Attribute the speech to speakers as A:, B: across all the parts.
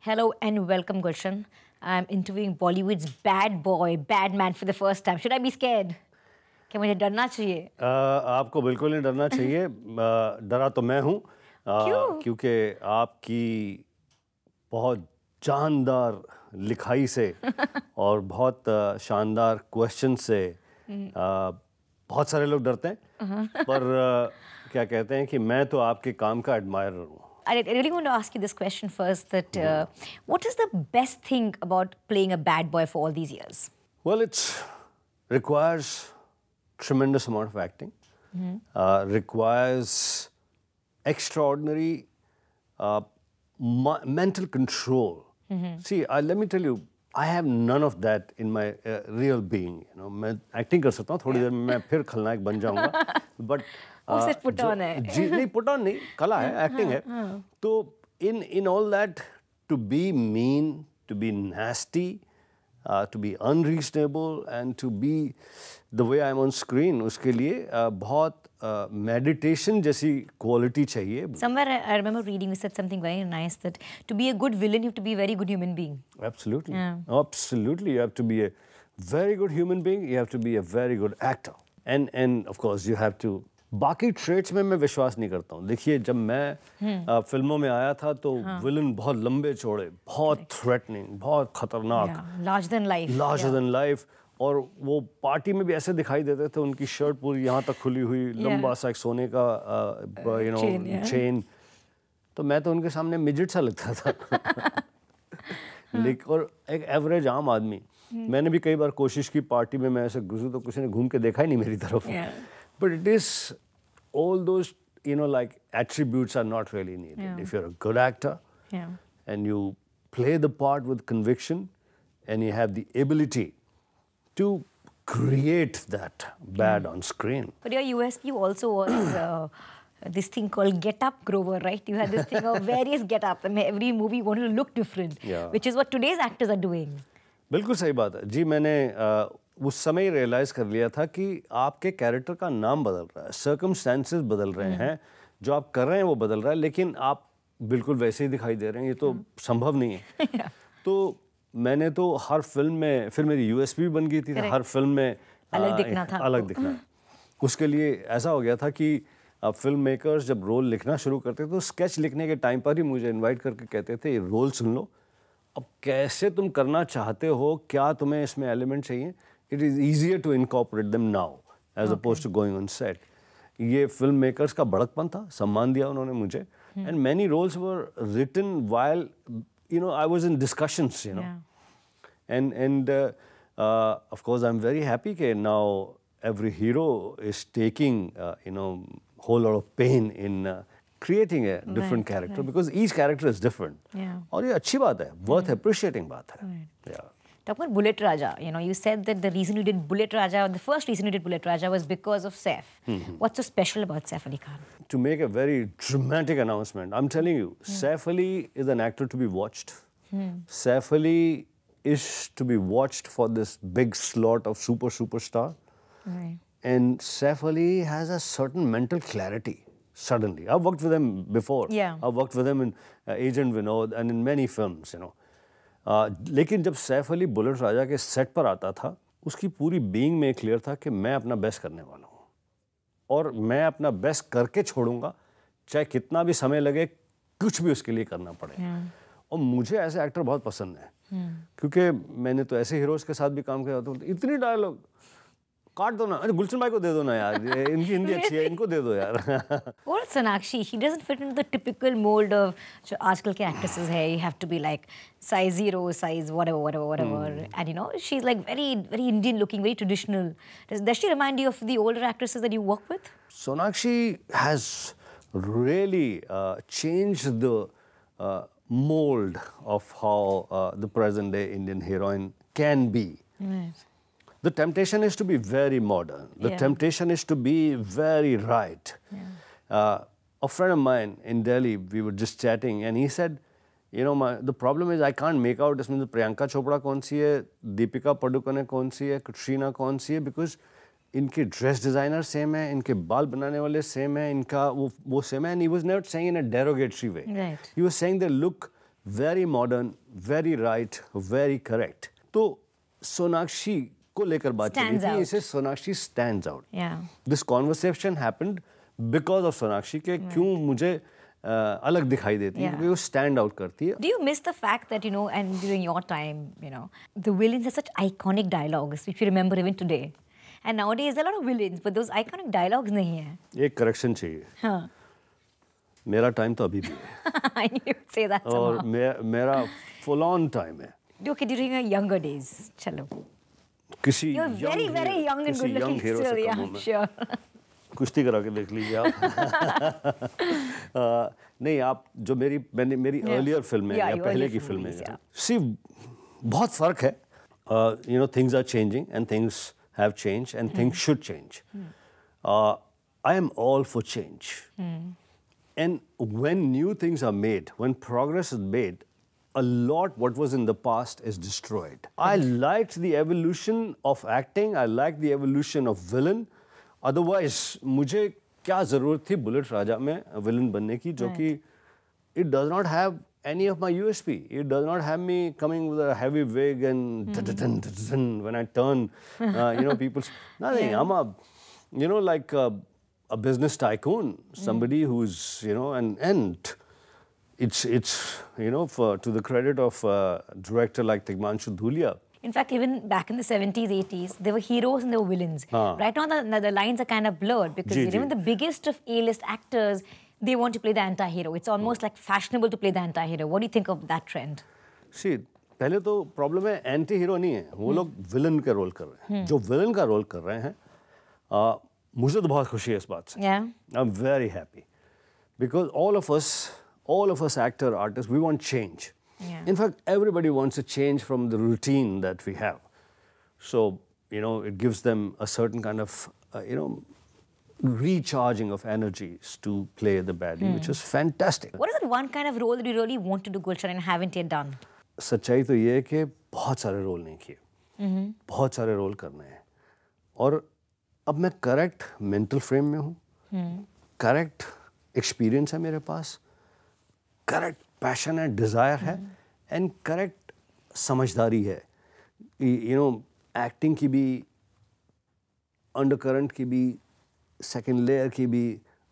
A: Hello and welcome, Gulshan. I'm interviewing Bollywood's bad boy, bad man for the first time. Should I be scared? क्या मुझे डरना चाहिए?
B: आपको बिल्कुल नहीं डरना चाहिए। डरा तो मैं हूँ क्योंकि आपकी बहुत जानदार लिखाई से और बहुत शानदार क्वेश्चन से बहुत सारे लोग डरते हैं पर क्या कहते हैं कि मैं तो आपके काम का एडमायरर हूँ।
A: I really want to ask you this question first. That what is the best thing about playing a bad boy for all these years?
B: Well, it requires tremendous amount of acting. Requires extraordinary mental control. See, let me tell you, I have none of that in my real being. You know, मैं acting कर सकता हूँ, थोड़ी देर में मैं फिर खलनायक बन जाऊँगा. But
A: वो सिर्फ put on है.
B: जी नहीं, put on नहीं, कला है, acting है. तो in all that, to be mean, to be nasty, to be unreasonable, and to be the way I'm on screen, उसके लिए बहुत meditation जैसी quality चाहिए.
A: Somewhere I remember reading, you said something very nice, that to be a good villain, you have to be a very good human being.
B: Absolutely. Yeah. Absolutely. You have to be a very good human being. You have to be a very good actor. And of course, you have to... बाकी traits में मैं विश्वास नहीं करता हूँ. देखिए, जब मैं फिल्मों में आया था तो विलन बहुत लंबे चौड़े, बहुत थ्रेटनिंग, बहुत खतरनाक, लार्जर देन लाइफ, और वो पार्टी में भी ऐसे दिखाई देते थे. उनकी शर्ट पूरी यहाँ तक खुली हुई, लंबा सा एक सोने का चेन. तो मैं तो उनके सामने मिजिट सा लगता था. लेकिन और एक एवरेज आम आदमी. मैंने भी कई बार कोशिश की पार्टी में मैं ऐसे घुसूं तो किसी ने घूम के देखा ही नहीं मेरी तरफ. But it is all those, like attributes are not really needed. If you're a good actor and you play the part with conviction and you have the ability to create that bad on screen.
A: But your USP also was this thing called Get Up Grover, right? You had this thing of various get up, and every movie wanted to look different, which is what today's actors are doing.
B: बिल्कुल सही बात है जी. मैंने उस समय realise कर लिया था कि आपके कैरेक्टर का नाम बदल रहा है, सर्कमस्टेंसेस बदल रहे हैं, जो आप कर रहे हैं वो बदल रहा है, लेकिन आप बिल्कुल वैसे ही दिखाई दे रहे हैं. ये तो संभव नहीं है. तो मैंने तो हर फिल्म में, फिर मेरी यूएसपी भी बन गई थी, हर फिल्म में
A: अलग दिखना था.
B: अलग दिखना है. उसके लिए ऐसा हो गया था कि फिल्म मेकर्स जब रोल लिखना शुरू करते तो स्केच लिखने के टाइम पर ही मुझे इन्वाइट करके कहते थे, ये रोल सुन लो, अब कैसे तुम करना चाहते हो, क्या तुम्हें इसमें एलिमेंट चाहिए. It is easier to incorporate them now as opposed to going on set. ये फिल्म मेकर्स का बड़कपन था, सम्मान दिया उन्होंने मुझे. And many roles were written while, I was in discussions, And of course, I'm very happy that now every hero is taking, whole lot of pain in creating a different character because each character is different. और ये अच्छी बात है, worth appreciating बात है. Yeah.
A: Talking about Bullett Raja, you said that the reason you did Bullett Raja, or the first reason you did Bullett Raja was because of Saif. What's so special about Saif Ali Khan?
B: To make a very dramatic announcement, I'm telling you, Saif Ali is an actor to be watched. Saif Ali is to be watched for this big slot of superstar.
A: Right.
B: And Saif Ali has a certain mental clarity, suddenly. I've worked with him before.
A: Yeah.
B: I've worked with him in Agent Vinod and in many films, लेकिन जब Saif Ali bullet राजा के set पर आता था, उसकी पूरी being में clear था कि मैं अपना बेस्ट करने वाला हूँ और मैं अपना बेस्ट करके छोड़ूंगा, चाहे कितना भी समय लगे, कुछ भी उसके लिए करना पड़े. और मुझे ऐसे एक्टर बहुत पसंद है क्योंकि मैंने तो ऐसे हीरोज़ के साथ भी काम किया था. इतनी डायलॉग काट दो ना, अरे गुलशन भाई को दे दो ना यार, इनकी हिंदी अच्छी है, इनको दे दो यार.
A: Or Sonakshi, she doesn't fit into the typical mold of जो आजकल के actresses है. You have to be like size 0, size whatever. And she's like very, very Indian looking, very traditional. Does she remind you of the older actresses that you work with?
B: Sonakshi has really changed the mold of how the present day Indian heroine can be.
A: Right.
B: The temptation is to be very modern. The temptation is to be very right. A friend of mine in Delhi, we were just chatting, and he said, the problem is I can't make out इसमें Priyanka Chopra कौन सी है, Deepika Padukone कौन सी है, Katrina कौन सी है, because इनके dress designer same है, इनके बाल बनाने वाले सेम है, इनका वो सेम है. And he was not saying in a derogatory way.
A: Right.
B: He was saying they look very modern, very right, very correct. तो सोनाक्षी को लेकर बात चली थी, इसे Sonakshi stands out.
A: Yeah.
B: This conversation happened because of Sonakshi के क्यों मुझे अलग दिखाई देती है, क्योंकि वो stand out करती है.
A: Do you miss the fact that, you know, and during your time, you know, the villains have such iconic dialogues, which we remember even today. And nowadays, there are a lot of villains, but those iconic dialogues नहीं है.
B: एक correction चाहिए.
A: हाँ.
B: मेरा time तो अभी भी है.
A: I knew you'd say that
B: और
A: somehow.
B: मेरा full on time है.
A: Okay, during your younger days, चलो.
B: किसी
A: You're very, very young and good looking still, yeah, sure.
B: कुश्ती करा के देख लीजिए आप. नहीं, आप जो मेरी earlier फिल्में या पहले की फिल्में, see, बहुत फर्क है. You know, things are changing and things have changed and things should change. I am all for change. And when new things are made, when progress is made, a lot what was in the past is destroyed. I liked the evolution of acting. I liked the evolution of villain. Otherwise, मुझे क्या ज़रूरत थी bullet राजा में villain बनने की, जो कि it does not have any of my USP. It does not have me coming with a heavy wig and when I turn, you know, people. Nothing. I'm a, you know, like a business tycoon, somebody who's, you know, and it's you know, to the credit of a director like Tigmanshu Dhulia.
A: In fact, even back in the 70s, 80s, there were heroes and there were villains. Right now, the lines are kind of blurred because even the biggest of A-list actors, they want to play the anti-hero. It's almost like fashionable to play the anti-hero. What do you think of that trend?
B: See, पहले तो problem है anti-hero नहीं है, वो लोग villain का role कर रहे हैं. जो विलन का रोल कर रहे हैं, मुझे तो बहुत खुशी है इस बात से.
A: Yeah.
B: I'm very happy because all of us actor artists, we want change.
A: Yeah.
B: In fact, everybody wants a change from the routine that we have. So, you know, it gives them a certain kind of, you know, recharging of energies to play the baddie, which is fantastic.
A: What is that one kind of role that you really want to do, Gulshan, and haven't yet done?
B: सच्चाई तो ये है कि बहुत सारे role नहीं किए, बहुत सारे रोल करने हैं, और अब मैं करेक्ट मेंटल फ्रेम में हूँ, करेक्ट एक्सपीरियंस है मेरे पास, करेक्ट पैशन है, डिज़ायर है, एंड करेक्ट समझदारी है. यू नो, एक्टिंग की भी, अंडरकरंट की भी, सेकंड लेयर की भी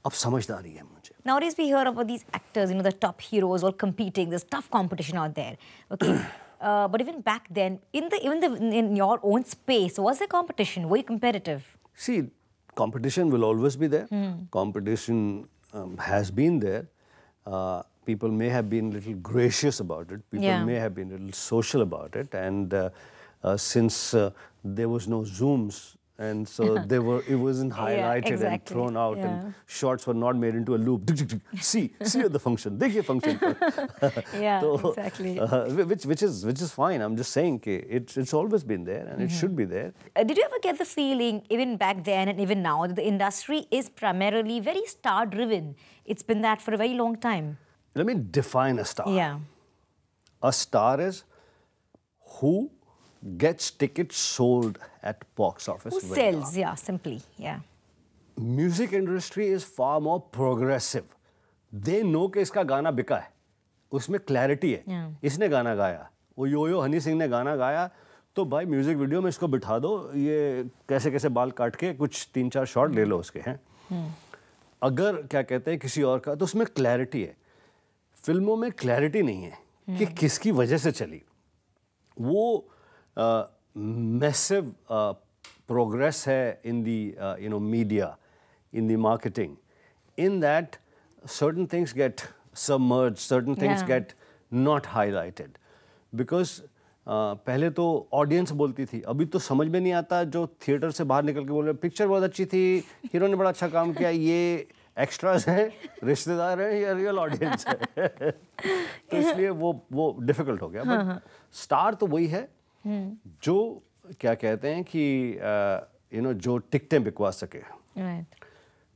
B: अब समझदारी है मुझे.
A: Nowadays we hear about these actors, you know, the top heroes all competing. There's tough competition out there. Okay, but even back then, in your own space, was there competition? Were you competitive?
B: See, competition will always be there. Competition has been there. People may have been a little gracious about it. People may have been a little social about it. And since there was no Zooms, and so it wasn't highlighted and thrown out, and shots were not made into a loop. See at the function, देखिए function.
A: Exactly.
B: Which is fine. I'm just saying that it's always been there and it should be there.
A: Did you ever get the feeling, even back then and even now, that the industry is primarily very star-driven? It's been that for a very long time.
B: Let me define a star.
A: Yeah.
B: A star is who gets tickets sold at box office.
A: Who sells, simply,
B: Music industry is far more progressive. They know कि इसका गाना बिका है, उसमें clarity है. इसने गाना गाया, वो यो हनी सिंह ने गाना गाया, तो भाई म्यूजिक वीडियो में इसको बिठा दो, ये कैसे कैसे बाल काट के कुछ 3-4 शॉट ले लो उसके हैं. अगर क्या कहते हैं किसी और का, तो उसमें clarity है. फिल्मों में clarity नहीं है कि किसकी वजह से चली. वो massive progress hai in the you know, media, in the marketing, in that certain things get submerged, certain things get not highlighted, because पहले तो ऑडियंस बोलती थी, अभी तो समझ में नहीं आता, जो थिएटर से बाहर निकल के बोल रहे पिक्चर बहुत अच्छी थी, हीरो ने बड़ा अच्छा काम किया, ये एक्स्ट्रास हैं, रिश्तेदार हैं, या रियल ऑडियंस है. तो इसलिए वो डिफिकल्ट हो गया. बट स्टार तो वही है जो क्या कहते हैं कि यू नो, जो टिकटें बिकवा सके,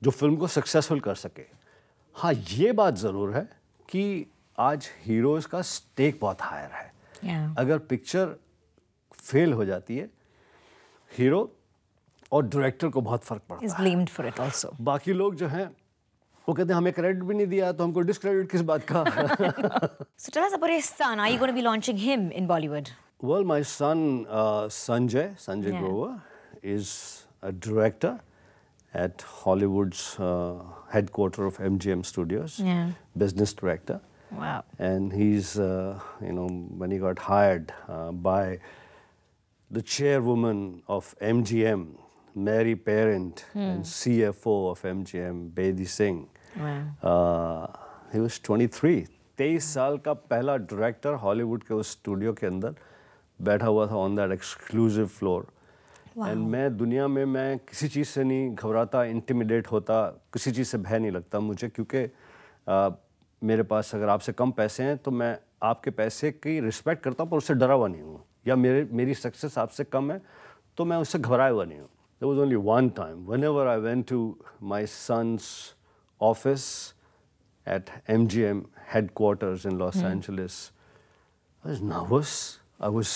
B: जो फिल्म को सक्सेसफुल कर सके. हाँ, ये बात ज़रूर है कि आज हीरोज़ का स्टेक बहुत हायर है. अगर पिक्चर फेल हो जाती है, हीरो और डायरेक्टर को बहुत फर्क पड़ता है.
A: Is blamed for it also.
B: बाकी लोग जो हैं वो कहते हैं हमें क्रेडिट भी नहीं दिया तो हमको डिस्क्रेडिट किस बात का.
A: So tell us about your son. Are you going to be launching him in Bollywood?
B: Well, my son Sanjay Grover is a director at Hollywood's headquarters of MGM Studios, business director.
A: Wow.
B: And he's, when he got hired by the chairwoman of MGM, Mary Parent, and CFO of MGM, Bedi Singh.
A: Wow.
B: He was 23. 23 साल का पहला director Hollywood के उस studio के अंदर बैठा हुआ था on that exclusive floor. And मैं दुनिया में मैं किसी चीज़ से नहीं घबराता, इंटिमिडेट होता, किसी चीज़ से भय नहीं लगता मुझे, क्योंकि मेरे पास अगर आपसे कम पैसे हैं तो मैं आपके पैसे की रिस्पेक्ट करता हूँ पर उससे डरा हुआ नहीं हूँ, या मेरी सक्सेस आपसे कम है तो मैं उससे घबराया हुआ नहीं हूँ. There was only one time, whenever I went to my son's office at MGM headquarters in Los Angeles, I was nervous, I was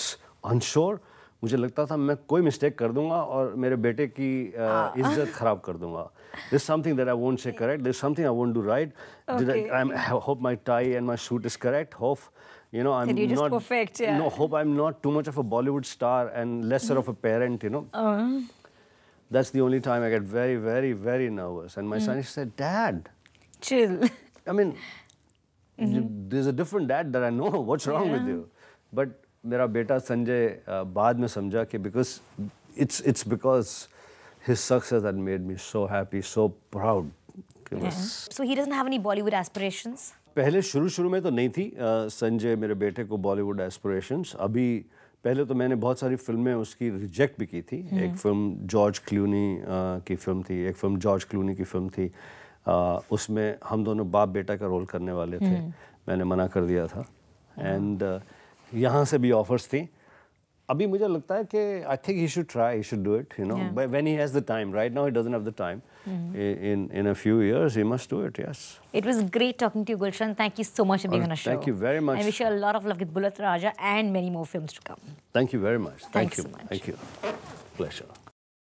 B: unsure. मुझे लगता था मैं कोई मिस्टेक कर दूंगा और मेरे बेटे की इज्जत खराब कर दूंगा. There's something that I won't say correct. There's something I won't do right.
A: Okay.
B: I hope my tie and my suit is correct. Hope, I'm
A: you're just
B: not
A: perfect, yeah.
B: No, hope I'm not too much of a Bollywood star and lesser of a parent. That's the only time I get very, very, very nervous. And my son said, "Dad,
A: chill."
B: I mean, there's a different dad that I know. What's wrong with you? But मेरा बेटा संजय बाद में समझा कि because it's because his success that made me so happy, so proud.
A: So he doesn't have any Bollywood aspirations?
B: पहले शुरू में तो नहीं थी संजय मेरे बेटे को बॉलीवुड एस्पिरेशंस. अभी पहले तो मैंने बहुत सारी फिल्में उसकी रिजेक्ट भी की थी. एक फिल्म जॉर्ज क्लूनी की फिल्म थी, एक फिल्म जॉर्ज क्लूनी की फिल्म थी. उसमें हम दोनों बाप बेटा का रोल करने वाले थे. मैंने मना कर दिया था. एंड यहाँ से भी ऑफर्स थी. अभी मुझे लगता है कि I think he should try, he should do it, but when he has the time. Right now he doesn't have the time. In a few years he must do it. Yes.
A: It was great talking to you, Gulshan. Thank you so much for being on our show.
B: Thank you very much.
A: I wish you a lot of luck with Bullett Raja and many more films to come.
B: Thank you very much.
A: Thanks so much.
B: Thank you. Pleasure.